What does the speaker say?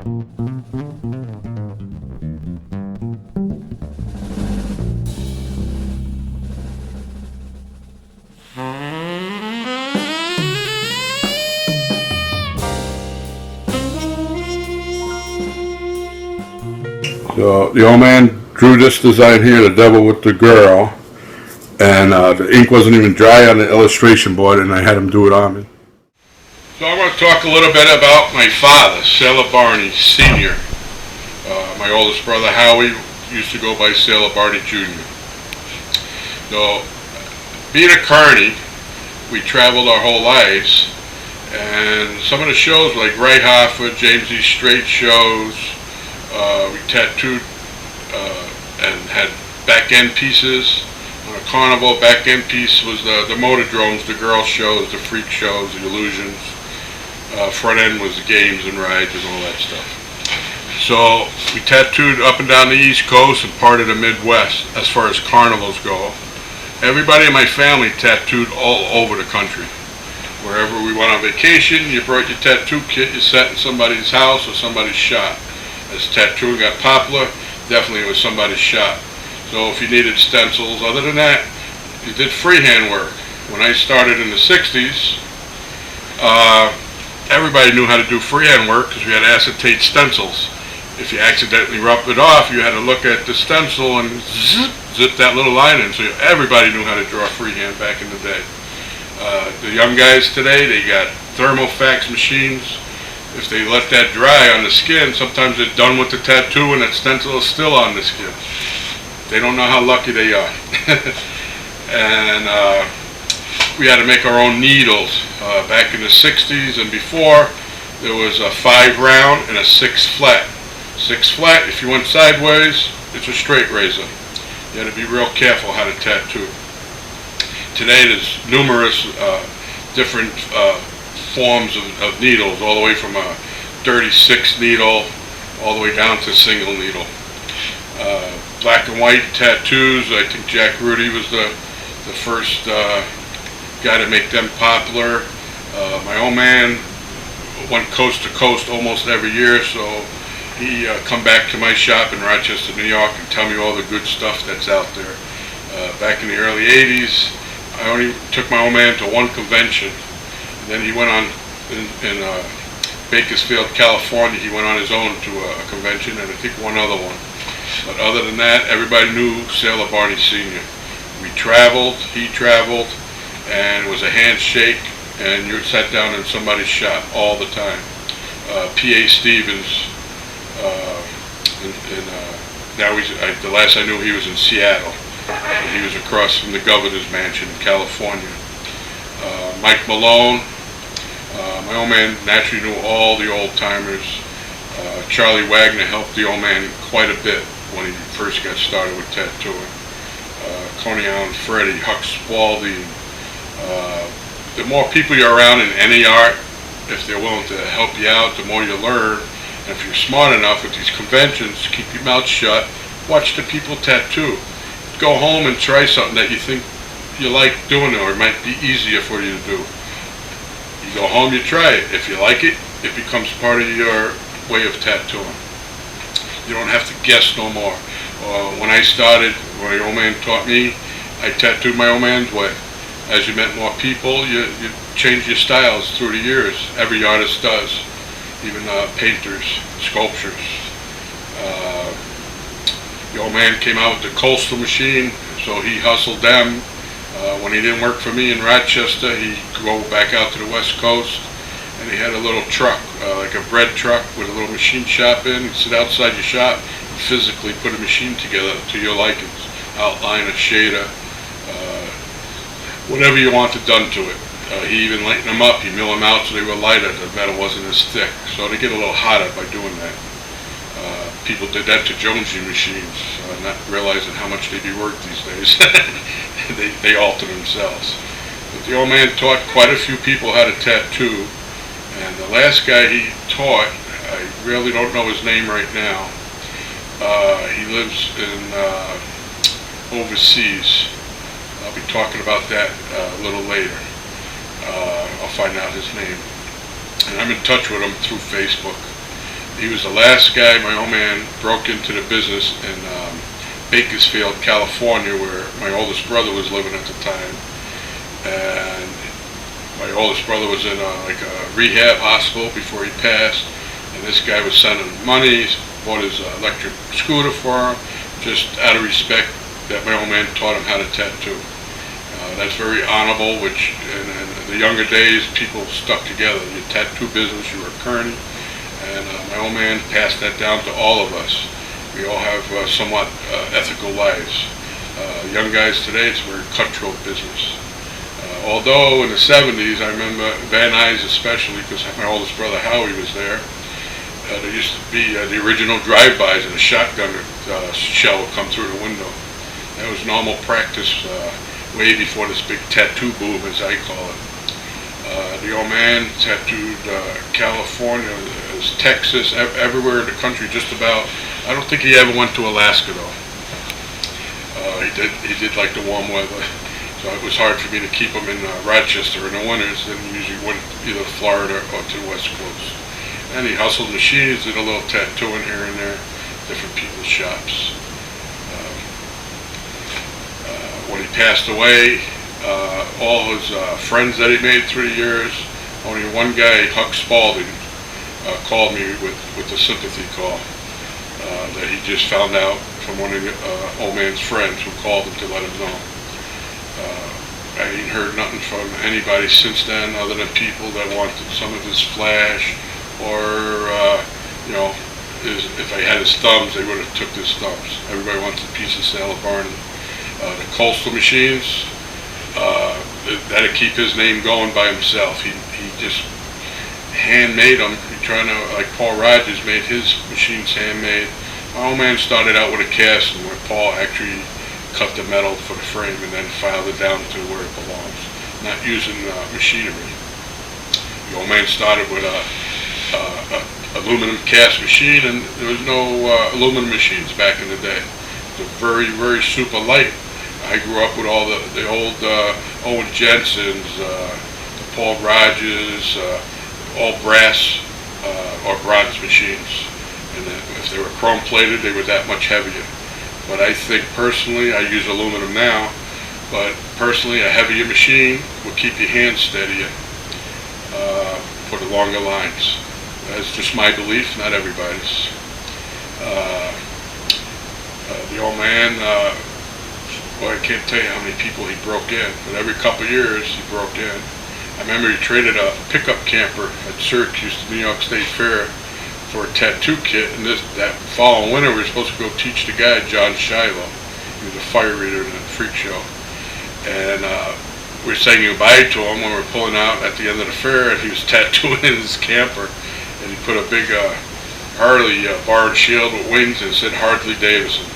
So the old man drew this design here, the devil with the girl, and the ink wasn't even dry on the illustration board, and I had him do it on me. So I want to talk a little bit about my father, Sailor Barney Sr. My oldest brother Howie used to go by Sailor Barney Jr. So, being a carny, we traveled our whole lives, and some of the shows like Ray Hoffa, James E. Strait shows, we tattooed and had back end pieces. On a carnival, back end piece was the motordromes, the girl shows, the freak shows, the illusions. Front end was the games and rides and all that stuff. So we tattooed up and down the East Coast and part of the Midwest as far as carnivals go. Everybody in my family tattooed all over the country. Wherever we went on vacation, you brought your tattoo kit, you sat in somebody's house or somebody's shop. As tattooing got popular, definitely it was somebody's shop. So if you needed stencils, other than that, you did freehand work. When I started in the 60s, everybody knew how to do freehand work because we had acetate stencils. If you accidentally rubbed it off, you had to look at the stencil and zip that little line in. So everybody knew how to draw freehand back in the day. The young guys today, they got thermofax machines. If they let that dry on the skin, sometimes they're done with the tattoo and that stencil is still on the skin. They don't know how lucky they are. And we had to make our own needles. Back in the 60s and before, there was a 5 round and a 6 flat. 6 flat, if you went sideways, it's a straight razor. You had to be real careful how to tattoo. Today there's numerous different forms of needles, all the way from a 36 needle all the way down to single needle. Black and white tattoos, I think Jack Rudy was the first guy to make them popular. My old man went coast to coast almost every year, so he come back to my shop in Rochester, New York and tell me all the good stuff that's out there. Back in the early 80s, I only took my old man to one convention. Then he went on in Bakersfield, California. He went on his own to a convention and I think one other one. But other than that, everybody knew Sailor Barney Sr. We traveled, he traveled, and it was a handshake, and you sat down in somebody's shop all the time. P.A. Stevens, now the last I knew he was in Seattle. He was across from the governor's mansion in California. Mike Malone. My old man naturally knew all the old timers. Charlie Wagner helped the old man quite a bit when he first got started with tattooing. Coney Island Freddie, Huck Spalding. The more people you're around in any art, if they're willing to help you out, the more you learn. And if you're smart enough with these conventions, keep your mouth shut, watch the people tattoo. Go home and try something that you think you like doing or it might be easier for you to do. You go home, you try it. If you like it, it becomes part of your way of tattooing. You don't have to guess no more. When I started, when my old man taught me, I tattooed my old man's way. As you met more people, you change your styles through the years. Every artist does, even painters, sculptors. The old man came out with the Coastal machine, so he hustled them. When he didn't work for me in Rochester, he'd go back out to the West Coast, and he had a little truck, like a bread truck with a little machine shop in. He'd sit outside your shop and physically put a machine together to your likings, outline a shader, whatever you wanted done to it. He even lightened them up. He'd mill them out so they were lighter, the metal wasn't as thick. So they get a little hotter by doing that. People did that to Jonesy machines, not realizing how much they'd be worth these days. they alter themselves. But the old man taught quite a few people how to tattoo, and the last guy he taught, I really don't know his name right now. He lives in overseas. I'll be talking about that a little later. I'll find out his name. And I'm in touch with him through Facebook. He was the last guy. My old man broke into the business in Bakersfield, California, where my oldest brother was living at the time. And my oldest brother was in like a rehab hospital before he passed. And this guy was sending money, bought his electric scooter for him, just out of respect that my old man taught him how to tattoo. That's very honorable, which in the younger days, people stuck together. Your tattoo business, you were a kearney. And my old man passed that down to all of us. We all have somewhat ethical lives. Young guys today, it's a very cutthroat business. Although in the 70s, I remember Van Nuys especially, because my oldest brother Howie was there, there used to be the original drive-bys and a shotgun shell would come through the window. That was normal practice way before this big tattoo boom, as I call it. The old man tattooed California, Texas, everywhere in the country, just about. I don't think he ever went to Alaska though. He did like the warm weather, so it was hard for me to keep him in Rochester in the winters. Then he usually went either Florida or to the West Coast. And he hustled machines, did a little tattooing here and there, different people's shops. When he passed away, all his friends that he made through the years, only one guy, Huck Spalding, called me with a sympathy call that he just found out from one of the old man's friends who called him to let him know. I ain't heard nothing from anybody since then other than people that wanted some of his flash, or if I had his thumbs, they would have took his thumbs. Everybody wants a piece of Sailor Barney. The coastal machines, that'd keep his name going by himself. He just handmade them. He trying to, like Paul Rogers made his machines handmade. My old man started out with a casting where Paul actually cut the metal for the frame and then filed it down to where it belongs, not using machinery. The old man started with a aluminum cast machine, and there was no aluminum machines back in the day. It was very, very super light. I grew up with all the old Owen Jensens, the Paul Rogers, all brass or bronze machines. And if they were chrome plated, they were that much heavier. But I think personally, I use aluminum now, but personally a heavier machine will keep your hands steadier for the longer lines. That's just my belief, not everybody's. The old man, well, I can't tell you how many people he broke in, but every couple of years he broke in. I remember he traded a pickup camper at Syracuse to New York State Fair for a tattoo kit, and that following winter we were supposed to go teach the guy, John Shiloh. He was a fire reader in a freak show. And we were saying goodbye to him when we were pulling out at the end of the fair, and he was tattooing in his camper, and he put a big Harley bar and shield with wings and it said Hartley Davidson.